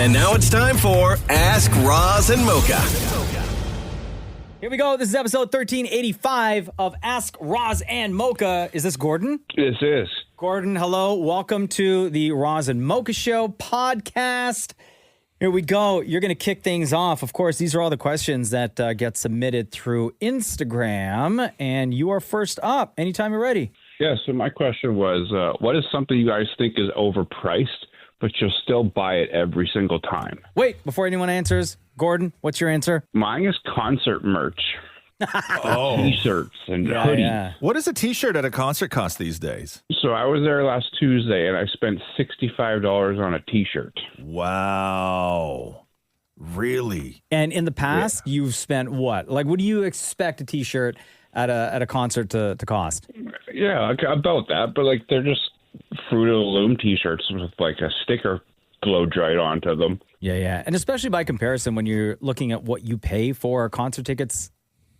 And now it's time for Ask Roz and Mocha. Here we go. This is episode 1385 of Ask Roz and Mocha. Is this Gordon? This is. Gordon, hello. Welcome to the Roz and Mocha Show podcast. Here we go. You're going to kick things off. Of course, these are all the questions that get submitted through Instagram. And you are first up. Anytime you're ready. Yeah, so my question was, what is something you guys think is overpriced, but you'll still buy it every single time? Wait, before anyone answers, Gordon, what's your answer? Mine is concert merch. T-shirts and hoodies. Yeah. What does a T-shirt at a concert cost these days? So I was there last Tuesday, and I spent $65 on a T-shirt. Wow. Really? And in the past, you've spent what? Like, what do you expect a T-shirt at a concert to cost? Yeah, about that, but like they're just Fruit of the Loom T-shirts with like a sticker blow dried onto them. Yeah. And especially by comparison, when you're looking at what you pay for concert tickets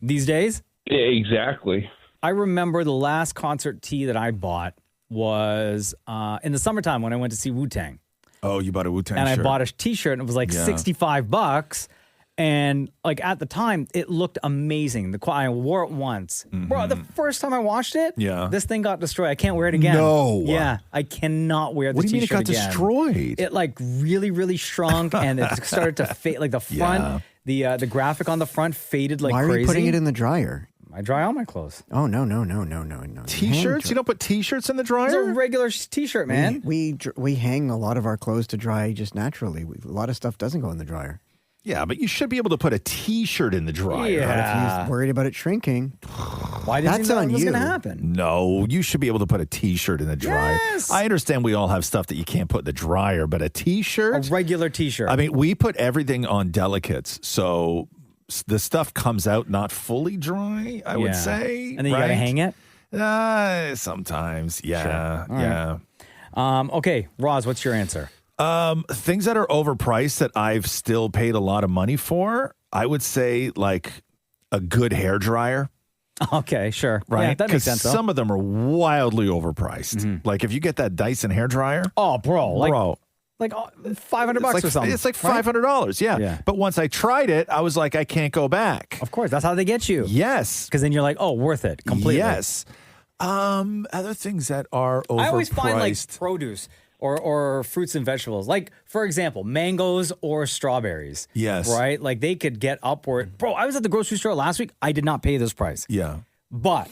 these days. Yeah, exactly. I remember the last concert tee that I bought was in the summertime when I went to see Wu-Tang. Oh, you bought a Wu-Tang and shirt. I bought a T-shirt and it was like $65. And like at the time, it looked amazing. I wore it once. Bro, the first time I watched it, this thing got destroyed. I can't wear it again. No. Yeah, I cannot wear the What do you mean it T-shirt got again. destroyed? It like really, really shrunk and it started to fade. Like the front, the graphic on the front faded like crazy. Why are you putting it in the dryer? I dry all my clothes. Oh, no. T-shirts? You don't put T-shirts in the dryer? It's a regular T-shirt, man. We hang a lot of our clothes to dry just naturally. A lot of stuff doesn't go in the dryer. Yeah, but you should be able to put a T-shirt in the dryer. Yeah. If you're worried about it shrinking, Why did you that's know on it was you. going to happen? No, you should be able to put a T-shirt in the dryer. Yes. I understand we all have stuff that you can't put in the dryer, but a T-shirt? A regular T-shirt. I mean, we put everything on delicates, so the stuff comes out not fully dry, I would say. And then you got to hang it? Sometimes, yeah. Sure. All yeah. Okay, Roz, what's your answer? Things that are overpriced that I've still paid a lot of money for, I would say like a good hair dryer. Okay, sure. Right? Yeah, that makes sense, though. Some of them are wildly overpriced. Like if you get that Dyson hair dryer. Oh, bro. Like $500 or something. It's like $500, yeah. But once I tried it, I was like, I can't go back. Of course, that's how they get you. Yes. Because then you're like, oh, worth it completely. Yes. Other things that are overpriced. I always find like produce or fruits and vegetables. Like, for example, mangoes or strawberries. Yes. Right? Like they could get upward. Bro, I was at the grocery store last week. I did not pay this price. Yeah. But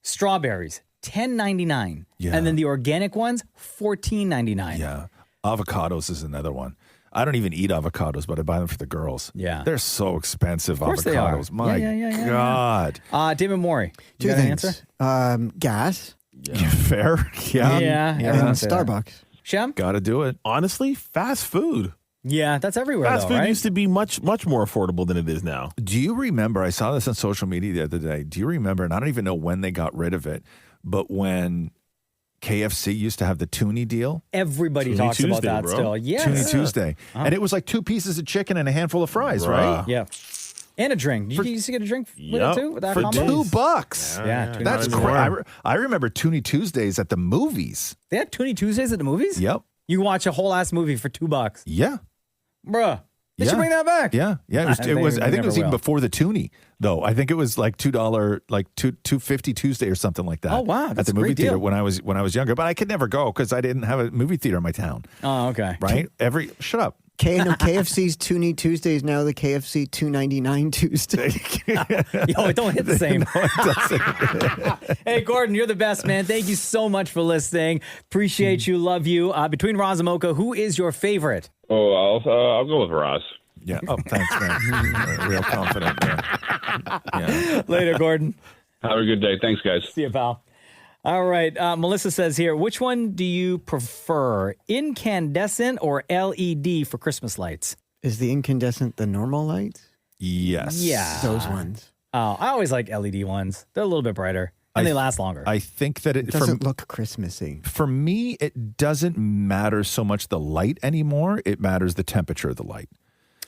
strawberries, $10.99. Yeah. And then the organic ones, $14.99. Yeah. Avocados is another one. I don't even eat avocados, but I buy them for the girls. Yeah. They're so expensive, Of course avocados. they are. My God. David Morey, you Two got an things. answer? Gas Yeah. Fair. Yeah. Yeah. and Starbucks. Shem? Got to do it. Honestly, fast food. Yeah, that's everywhere, Fast though, food right? used to be much more affordable than it is now. Do you remember, I saw this on social media the other day. Do you remember, and I don't even know when they got rid of it, but when KFC used to have the Toonie deal? Everybody Toonie talks about Tuesday, that bro. still. Yes. Toonie Tuesday. And it was like 2 pieces of chicken and a handful of fries, right? Yeah. And a drink. Did you used to get a drink with Yep. it too? With that For combo? $2. Yeah, That's $2. crazy. I remember Toonie Tuesdays at the movies. They had Toonie Tuesdays at the movies? Yep. You can watch a whole ass movie for $2. Yeah. Bruh. They should Yeah. bring that back. Yeah. Yeah. It was, I think it was even before the Toonie, though. I think it was like $2, like $2.50 Tuesday or something like that. Oh, wow. At That's the a movie great theater deal. when I was younger, but I could never go because I didn't have a movie theater in my town. Oh, okay. Right? Shut up. KFC's Toonie Tuesday is now the KFC $2.99 Tuesday. Yo, it don't hit the same. No, it doesn't. Hey, Gordon, you're the best, man. Thank you so much for listening. Appreciate you. Love you. Between Roz and Mocha, who is your favorite? Oh, I'll go with Roz. Yeah. Oh, thanks, man. Real confident. Yeah. Later, Gordon. Have a good day. Thanks, guys. See you, pal. All right. Melissa says here, which one do you prefer, incandescent or LED for Christmas lights? Is the incandescent the normal light? Yes. Yeah. Those ones. Oh, I always like LED ones. They're a little bit brighter and they last longer. I think that It doesn't look Christmassy. For me, it doesn't matter so much the light anymore. It matters the temperature of the light.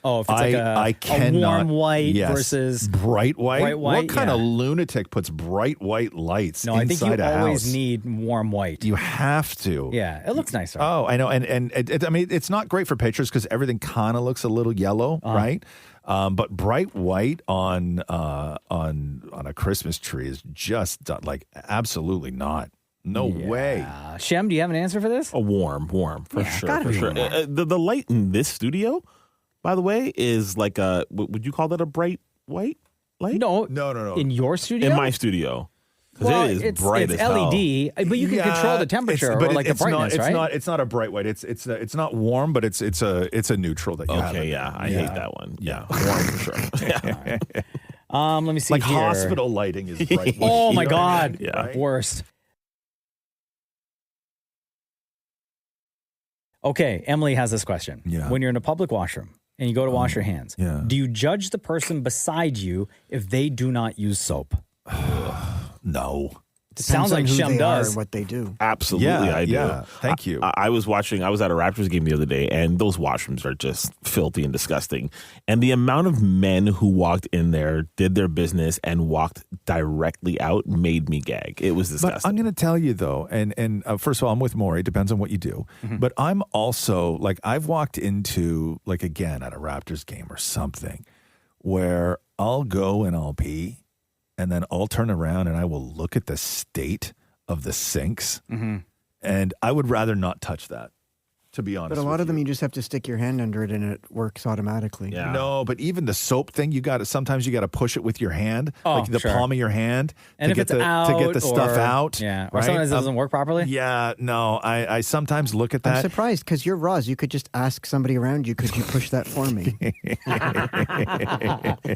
Oh, if it's like a warm white versus bright white. Bright white, what kind of lunatic puts bright white lights No, I think inside you a always house? need warm white. You have to. Yeah, it looks nicer. Oh, I know, and I mean, it's not great for pictures because everything kind of looks a little yellow, right? But bright white on a Christmas tree is just like absolutely not. No way. Shem, do you have an answer for this? A warm, for sure. gotta For be sure. warm. The light in this studio, by the way, is like a. Would you call that a bright white light? No. In your studio? In my studio. Because Well, it is it's bright as hell. LED, but you can control the temperature or like the brightness, right? It's not a bright white. It's not warm, but it's a neutral that you have. Okay, yeah, I hate that one. Yeah, warm for sure. Yeah. Let me see Like here. hospital lighting is bright white. Oh my You know what I God. mean? Yeah. Right? Worst. Okay, Emily has this question. Yeah. When you're in a public washroom and you go to wash your hands, do you judge the person beside you if they do not use soap? No. Sounds like who Shem they are does. and what they do. Absolutely, Yeah, I do. yeah. Thank you. I was at a Raptors game the other day, and those washrooms are just filthy and disgusting. And the amount of men who walked in there, did their business, and walked directly out made me gag. It was disgusting. But I'm going to tell you though, and first of all, I'm with Maury. It depends on what you do. But I'm also like I've walked into like again at a Raptors game or something where I'll go and I'll pee, and then I'll turn around and I will look at the state of the sinks, and I would rather not touch that. To be honest, But a lot of them, you just have to stick your hand under it and it works automatically. Yeah. No, but even the soap thing, sometimes you got to push it with your hand, like the sure. palm of your hand, And to if get it's the out to get the stuff or- out. Yeah, or right? sometimes it doesn't work properly. Yeah, no, I sometimes look at I'm that. surprised because you're Roz. You could just ask somebody around you, could you push that for me?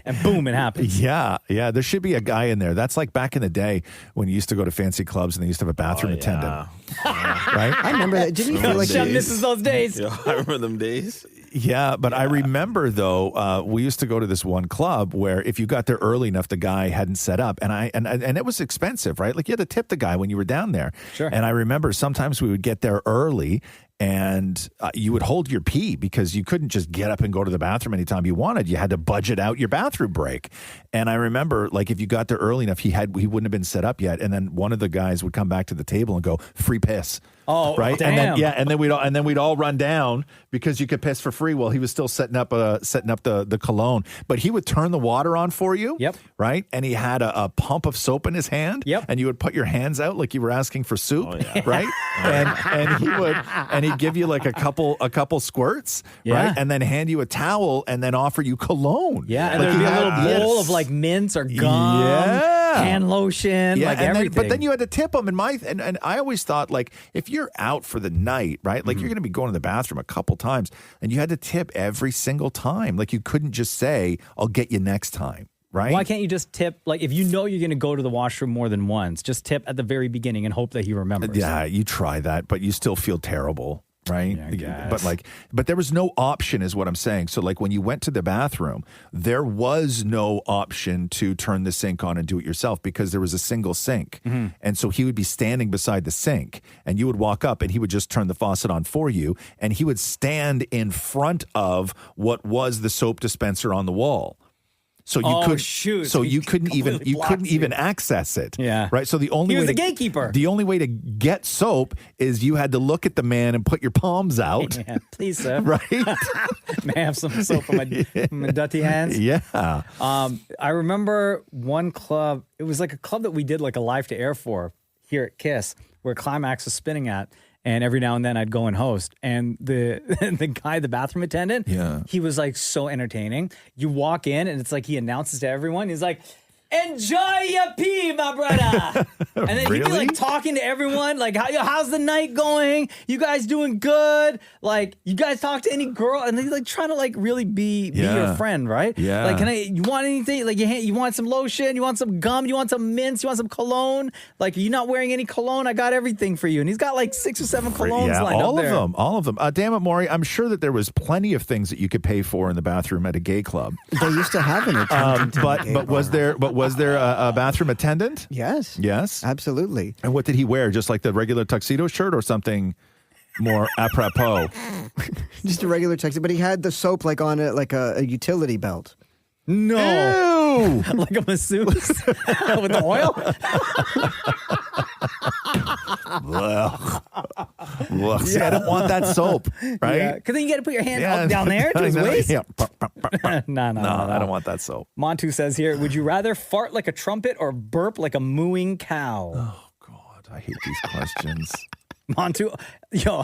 And boom, it happens. Yeah. There should be a guy in there. That's like back in the day when you used to go to fancy clubs and they used to have a bathroom attendant, right? I remember that. Didn't you feel like Shem misses those days. Yeah, I remember them days. Yeah, but I remember though, we used to go to this one club where if you got there early enough, the guy hadn't set up, and it was expensive, right? Like you had to tip the guy when you were down there. Sure. And I remember sometimes we would get there early, and you would hold your pee because you couldn't just get up and go to the bathroom anytime you wanted. You had to budget out your bathroom break. And I remember, like, if you got there early enough, he wouldn't have been set up yet, and then one of the guys would come back to the table and go, "Free piss." Oh, right. damn. And then we'd all run down because you could piss for free while he was still setting up the cologne. But he would turn the water on for you. Yep. Right. And he had a pump of soap in his hand. Yep. And you would put your hands out like you were asking for soup. Oh, yeah. Right. and he'd give you like a couple squirts. Yeah. Right. And then hand you a towel and then offer you cologne. Yeah, and Like there'd be he a had- little he had bowl of like mints or gum, Yeah. hand lotion, like and everything. but then you had to tip them. And I always thought, like, if you're out for the night, right? Like you're going to be going to the bathroom a couple times, and you had to tip every single time. Like you couldn't just say, "I'll get you next time." Right? Why can't you just tip? Like, if you know you're going to go to the washroom more than once, just tip at the very beginning and hope that he remembers. Yeah, you try that, but you still feel terrible. Right. Yeah, I guess. But there was no option is what I'm saying. So like when you went to the bathroom, there was no option to turn the sink on and do it yourself because there was a single sink. And so he would be standing beside the sink and you would walk up and he would just turn the faucet on for you. And he would stand in front of what was the soap dispenser on the wall. So you couldn't even access it. Yeah. Right. So the only He was way the gatekeeper. The only way to get soap is you had to look at the man and put your palms out. Yeah, please, sir. Right. May I have some soap on my dirty hands? Yeah. I remember one club. It was like a club that we did like a live to air for here at KISS, where Climax was spinning at. And every now and then I'd go and host. And the guy, the bathroom attendant, he was like so entertaining. You walk in and it's like he announces to everyone. He's like, "Enjoy your pee, my brother." And then he'd be Really? like talking to everyone, like, how's the night going? You guys doing good? Like, you guys talk to any girl? And he's like trying to like really be your friend, right? Yeah. Like, you want anything? Like, you want some lotion? You want some gum? You want some mints? You want some cologne? Like, are you not wearing any cologne? I got everything for you. And he's got like 6 or 7 colognes lined up there. All of them. Damn it, Maury. I'm sure that there was plenty of things that you could pay for in the bathroom at a gay club. They used to have an attendant. in the gay But was bar. there a bathroom attendant? Yes. Yes. Absolutely. And what did he wear? Just like the regular tuxedo shirt or something? more apropos. Just a regular Texas, but he had the soap like on it, like a utility belt. No. Like a masseuse with the oil? See, I don't want that soap, right? Yeah, because then you got to put your hand up down there to his waist. Yeah. No, I don't want that soap. Montu says here, would you rather fart like a trumpet or burp like a mooing cow? Oh, God, I hate these questions. Montu,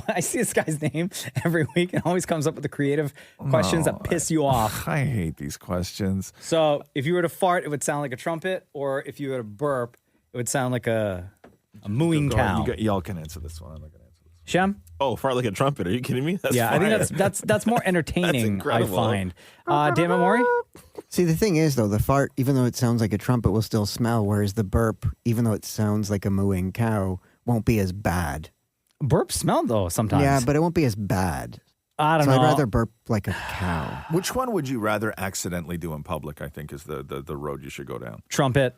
I see this guy's name every week and always comes up with the creative questions that piss you off. I hate these questions. So if you were to fart, it would sound like a trumpet, or if you were to burp, it would sound like a mooing cow. Y'all can answer this one. I'm not going to answer this one. Shem? Oh, fart like a trumpet. Are you kidding me? That's I fire. think that's more entertaining, I incredible. find. Damn it, Maury? See, the thing is, though, the fart, even though it sounds like a trumpet, will still smell, whereas the burp, even though it sounds like a mooing cow, won't be as bad. Burps smell, though, sometimes. Yeah, but it won't be as bad. I don't So know. I'd rather burp like a cow. Which one would you rather accidentally do in public, I think, is the road you should go down. Trumpet.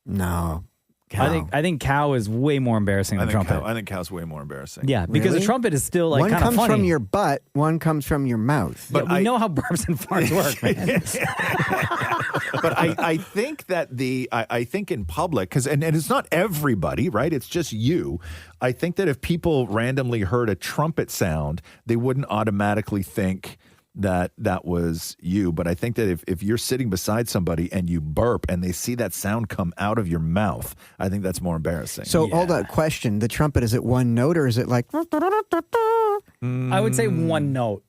No. Cow. I think cow is way more embarrassing than trumpet. I think cow's way more embarrassing. Yeah, because Really? the trumpet is still like one kind of comes funny. from your butt, one comes from your mouth. But we know how burps and farts work, man. But I think that I think in public, because and it's not everybody, right? It's just you. I think that if people randomly heard a trumpet sound, they wouldn't automatically think that was you. But I think that if you're sitting beside somebody and you burp and they see that sound come out of your mouth, I think that's more embarrassing. So hold on, question. The trumpet, is it one note or is it like... I would say one note.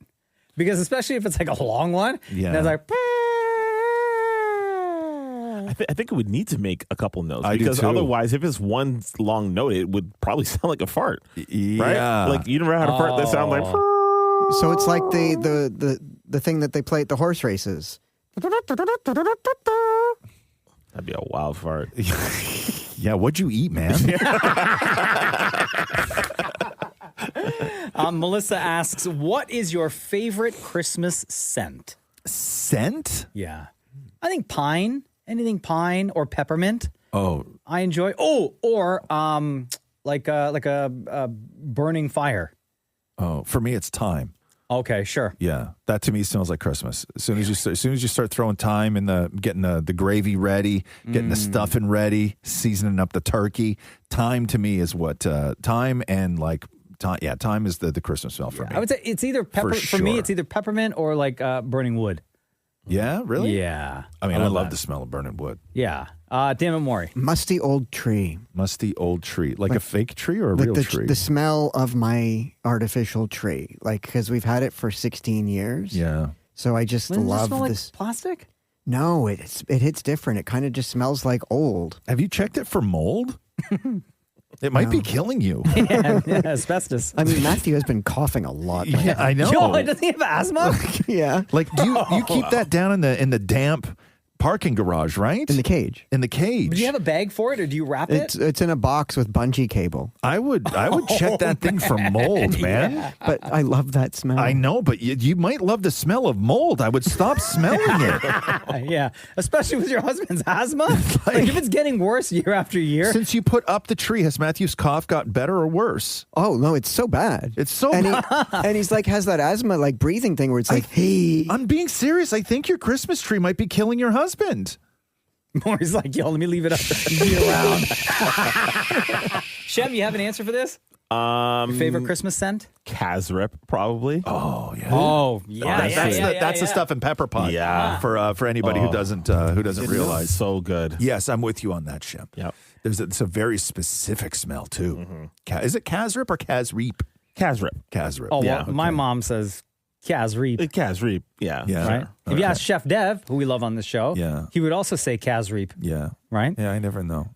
Because especially if it's like a long one, Yeah. and it's like... I think it would need to make a couple notes I do because too. otherwise, if it's one long note, it would probably sound like a fart. Yeah. Right? Like you never had a fart that sound like. So it's like the thing that they play at the horse races. That'd be a wild fart. Yeah, what'd you eat, man? Melissa asks, what is your favorite Christmas scent? Scent? Yeah. I think pine. Anything pine or peppermint. Oh, I enjoy. Or like a burning fire. oh, for me, it's thyme. Okay, sure. Yeah, that to me smells like Christmas. As soon as you start throwing thyme in getting the gravy ready, getting the stuffing ready, seasoning up the turkey, thyme to me is what thyme and like thyme is the Christmas smell for me. I would say it's either for me. sure. It's either peppermint or like burning wood. Yeah, really? Yeah. I mean, I love that. the smell of burning wood. Yeah. Damn it, Maury. Musty old tree. Musty old tree, like a fake tree or a real tree. The smell of my artificial tree. Like, because we've had it for 16 years. Yeah. So I just Doesn't it love smell like this. plastic? No, it hits different. It kind of just smells like old. Have you checked it for mold? It might be killing you. Yeah, asbestos. I mean, Matthew has been coughing a lot. Yeah, I know. Yo, doesn't he have asthma? Yeah. Like, do you keep that down in the damp parking garage, right? In the cage. In the cage. Do you have a bag for it, or do you wrap it? It's in a box with bungee cable. I would check that thing for mold, man. Yeah. But I love that smell. I know, but you might love the smell of mold. I would stop smelling it. Yeah, especially with your husband's asthma. Like if it's getting worse year after year. Since you put up the tree, has Matthew's cough got better or worse? Oh, no, it's so bad. It's so and bad. And he's like, has that asthma, like breathing thing where it's like, hey. I'm being serious. I think your Christmas tree might be killing your husband. Maury's like, yo, let me leave it up year round. Shem, you have an answer for this? Your favorite Christmas scent? Casrip, probably. Oh, yeah. Oh, yeah. That's the stuff in pepper pot. Yeah. For anybody who doesn't realize. So good. Yes, I'm with you on that, Shem. Yep. It's a very specific smell too. Is it Casrip or Casreep? Casrip. Casrip. Oh, well, Yeah, my mom says Kaz Reap. Casreep. Yeah. Yeah. Right? If you ask Chef Dev, who we love on this show, Yeah. he would also say Kaz Reap, Yeah. right? Yeah, I never know.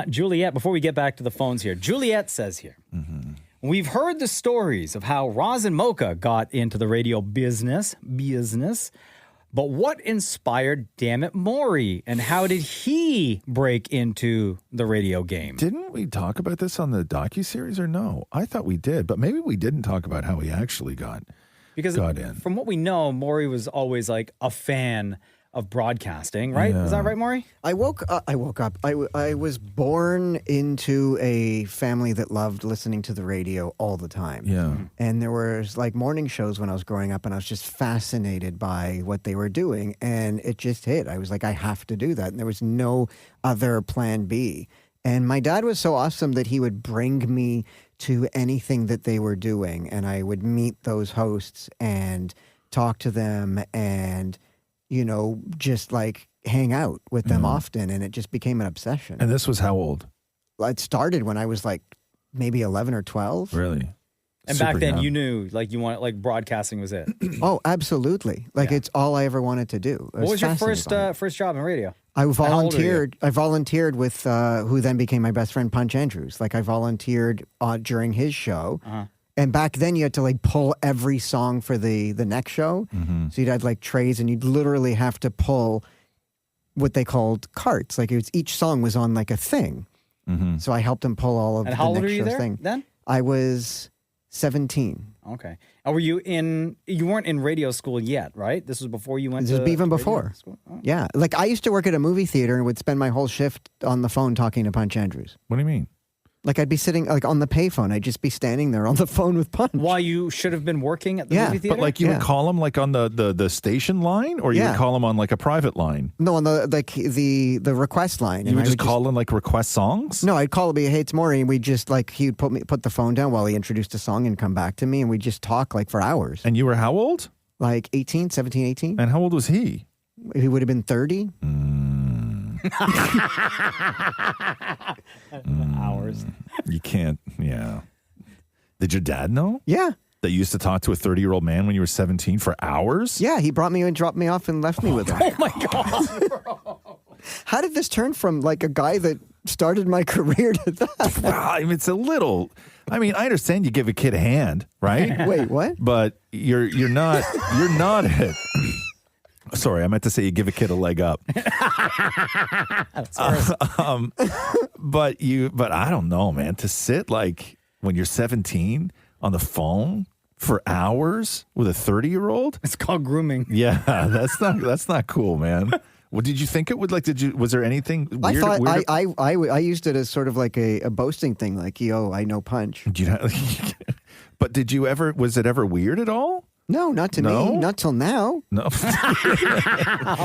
Juliet, before we get back to the phones here, Juliet says here, we've heard the stories of how Roz and Mocha got into the radio business, but what inspired Dammit Maury, and how did he break into the radio game? Didn't we talk about this on the docuseries or no? I thought we did, but maybe we didn't talk about how he actually got Because in. from what we know, Maury was always like a fan of broadcasting, right? Is that right, Maury? I woke up. I was born into a family that loved listening to the radio all the time. Yeah. And there was like morning shows when I was growing up, and I was just fascinated by what they were doing. And it just hit. I was like, I have to do that. And there was no other plan B. And my dad was so awesome that he would bring me to anything that they were doing. And I would meet those hosts and talk to them and, you know, just like hang out with them often. And it just became an obsession. And this was how old? It started when I was like maybe 11 or 12. Really? And Super back then young. you knew like you wanted, like broadcasting was it. Oh, absolutely. Like it's all I ever wanted to do. What was your first job in radio? I How old are you? volunteered. I volunteered with who then became my best friend, Punch Andrews. Like I volunteered during his show, and back then you had to like pull every song for the next show. So you'd have like trays, and you'd literally have to pull what they called carts. Like each song was on like a thing. So I helped him pull all of And the how old next were you show's there thing. then? I was 17. Okay. And were you weren't in radio school yet, right? This was before you went This to was even radio before. school? Oh. Yeah, like I used to work at a movie theater and would spend my whole shift on the phone talking to Punch Andrews. What do you mean? Like I'd be sitting like on the payphone. I'd just be standing there on the phone with Punch. While you should have been working at the movie theater? But like you would call him like on the station line, or you would call him on like a private line? No, on the request line. You would just call him like request songs? No, I'd call him. Hey, it's Maury, and we'd just like he'd put the phone down while he introduced a song and come back to me, and we'd just talk like for hours. And you were how old? Like 18, 17, 18. And how old was he? He would have been 30. Hours. You can't, yeah. Did your dad know? Yeah. That you used to talk to a 30-year-old man when you were 17 for hours? Yeah, he brought me and dropped me off and left me with him. Oh my God. How did this turn from like a guy that started my career to that? Wow, I mean, it's a little. I mean, I understand you give a kid a hand, right? Wait, what? But you're not it. Sorry, I meant to say you give a kid a leg up. But I don't know, man. To sit like when you're 17 on the phone for hours with a 30-year-old? It's called grooming. Yeah, that's not cool, man. What did you think it would like? Was there anything weird? I used it as sort of like a boasting thing, like, yo, I know Punch. But did you ever? Was it ever weird at all? No, not to me. Not till now. No.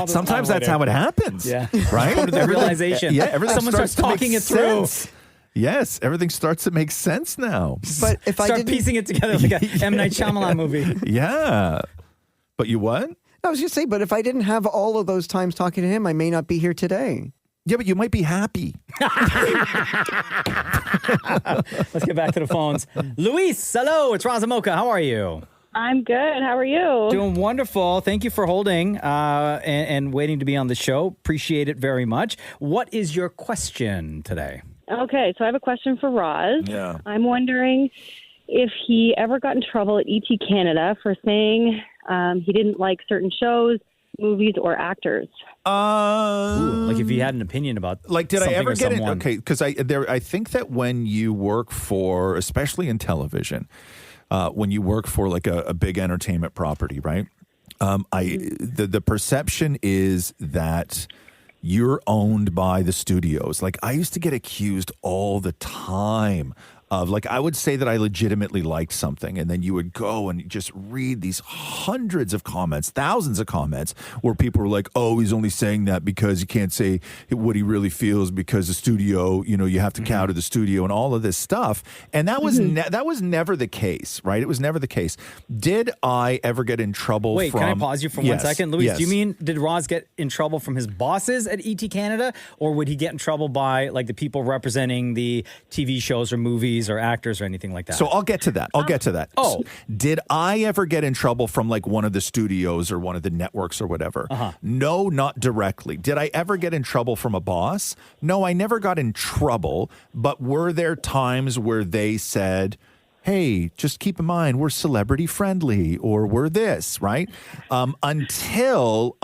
Sometimes that's how it happens. Yeah. Right? Come to the realization. Yeah, everything Someone starts to make talking it through. sense. Yes, everything starts to make sense now. But if I Start didn't, piecing it together like a M. Night Shyamalan movie. Yeah. But you what? I was just saying, but if I didn't have all of those times talking to him, I may not be here today. Yeah, but you might be happy. Let's get back to the phones. Luis, hello. It's Roz Mocha. How are you? I'm good. How are you? Doing wonderful. Thank you for holding and waiting to be on the show. Appreciate it very much. What is your question today? Okay, so I have a question for Roz. Yeah. I'm wondering if he ever got in trouble at ET Canada for saying he didn't like certain shows, movies, or actors. Like if you had an opinion about like, did I something ever or get it? someone. Okay, because I think that when you work for, especially in television, when you work for like a big entertainment property, right? The perception is that you're owned by the studios. Like I used to get accused all the time of like, I would say that I legitimately liked something, and then you would go and just read these hundreds of comments, thousands of comments where people were like, oh, he's only saying that because you can't say what he really feels because the studio, you have to counter the studio and all of this stuff. And that was that was never the case, right? It was never the case. Did I ever get in trouble Wait, from... can I pause you for 1 second? Luis, do you mean, did Roz get in trouble from his bosses at ET Canada, or would he get in trouble by like the people representing the TV shows or movies or actors or anything like that? So I'll get to that. Oh. Did I ever get in trouble from like one of the studios or one of the networks or whatever? No, not directly. Did I ever get in trouble from a boss? No, I never got in trouble. But were there times where they said, hey, just keep in mind, we're celebrity friendly or we're this, right? Until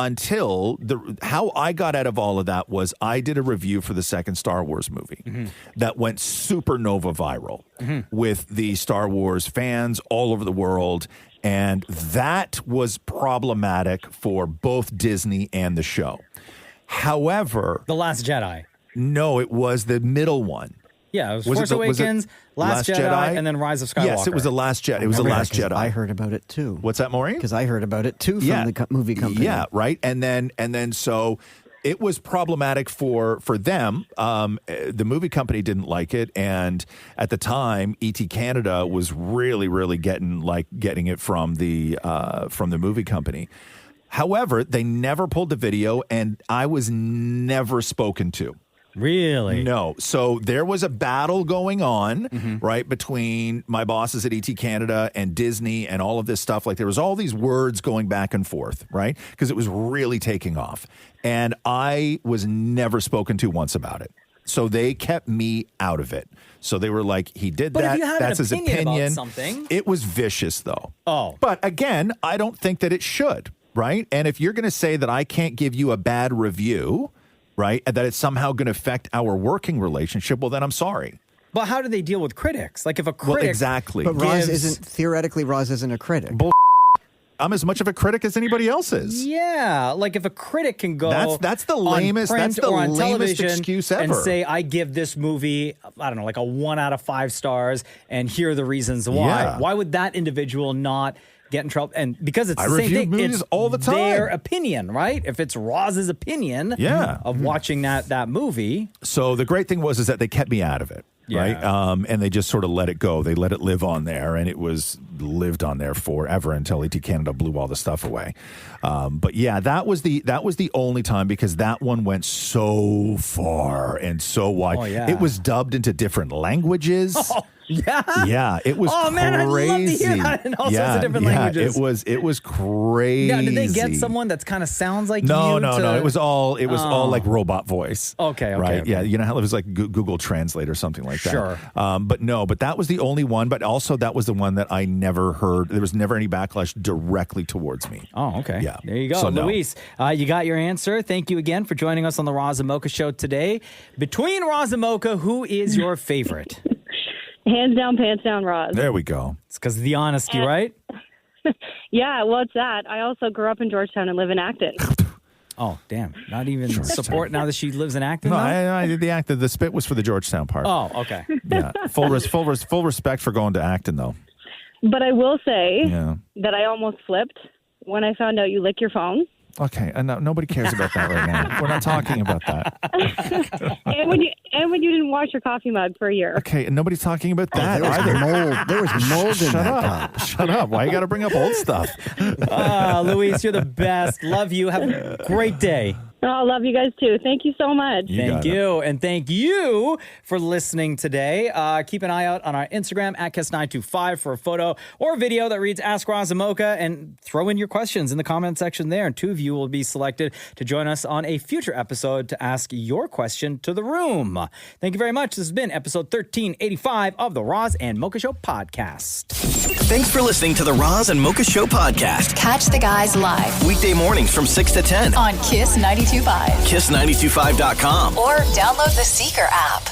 how I got out of all of that was I did a review for the second Star Wars movie that went supernova viral with the Star Wars fans all over the world. And that was problematic for both Disney and the show. However, The Last Jedi. no, it was the middle one. Yeah, it was Was it Force the- was it Awakens, Last Jedi, and then Rise of Skywalker. Yes, it was the Last Jedi. It was the Last Jedi. I heard about it too. What's that, Maureen? Because I heard about it too from the movie company. Yeah, right. And then so it was problematic for them. The movie company didn't like it, and at the time, ET Canada was really getting it from the movie company. However, they never pulled the video, and I was never spoken to. Really? No. So there was a battle going on, right, between my bosses at ET Canada and Disney and all of this stuff. Like there was all these words going back and forth, right? Because it was really taking off. And I was never spoken to once about it. So they kept me out of it. So they were like, he did But that. if you had That's an his opinion about opinion. something- It was vicious, though. Oh. But again, I don't think that it should, right? And if you're going to say that I can't give you a bad review, right, and that it's somehow going to affect our working relationship, well, then I'm sorry. But how do they deal with critics? Like if a critic... Well, exactly. But Roz gives- Roz isn't a critic. I'm as much of a critic as anybody else is. Yeah, like if a critic can go That's the on lamest- print that's the or on lamest television excuse and ever. say, I give this movie, I don't know, like a 1 out of 5 stars, and here are the reasons why. Yeah. Why would that individual not get in trouble? And because it's I the same review thing, movies it's all the time. their opinion, right? If it's Roz's opinion Yeah. of watching that movie. So the great thing was that they kept me out of it, right? And they just sort of let it go. They let it live on there, and it was lived on there forever until ET Canada blew all the stuff away. But yeah, that was the only time, because that one went so far and so wide. Oh, yeah. It was dubbed into different languages. Yeah. Yeah, it was Oh, man, I'd love to crazy. hear that in all sorts of different languages. It was crazy. Now, did they get someone that kind of sounds like No, you? no. It was all Oh. like robot voice. Okay, right. okay. Yeah, you know how it was like Google Translate or something like that. Sure. But that was the only one. But also that was the one that I never heard. There was never any backlash directly towards me. Oh, okay. Yeah. There you go. So, no. Luis, you got your answer. Thank you again for joining us on the Roz and Mocha Show today. Between Roz and Mocha, who is your favorite? Hands down, pants down, Roz. There we go. It's because of the honesty, right? Yeah, well, it's that. I also grew up in Georgetown and live in Acton. Oh, damn. Not even support now that she lives in Acton? No, now? I did the Acton. The spit was for the Georgetown part. Oh, okay. Yeah. Full respect for going to Acton, though. But I will say Yeah. that I almost flipped when I found out you lick your phone. Okay, and nobody cares about that right now. We're not talking about that. and when you didn't wash your coffee mug for a year. Okay, and nobody's talking about that There was either. mold. There was mold in Shut that up. cup. Shut up. Why you got to bring up old stuff? Luis, you're the best. Love you. Have a great day. Oh, I love you guys too. Thank you so much. Thank you. And thank you for listening today. Keep an eye out on our Instagram, @Kiss925, for a photo or video that reads Ask Roz and Mocha, and throw in your questions in the comment section there. And 2 of you will be selected to join us on a future episode to ask your question to the room. Thank you very much. This has been episode 1385 of the Roz and Mocha Show podcast. Thanks for listening to the Roz and Mocha Show podcast. Catch the guys live Weekday mornings from 6 to 10. on Kiss 92.5 Kiss925.com. or download the Seeker app.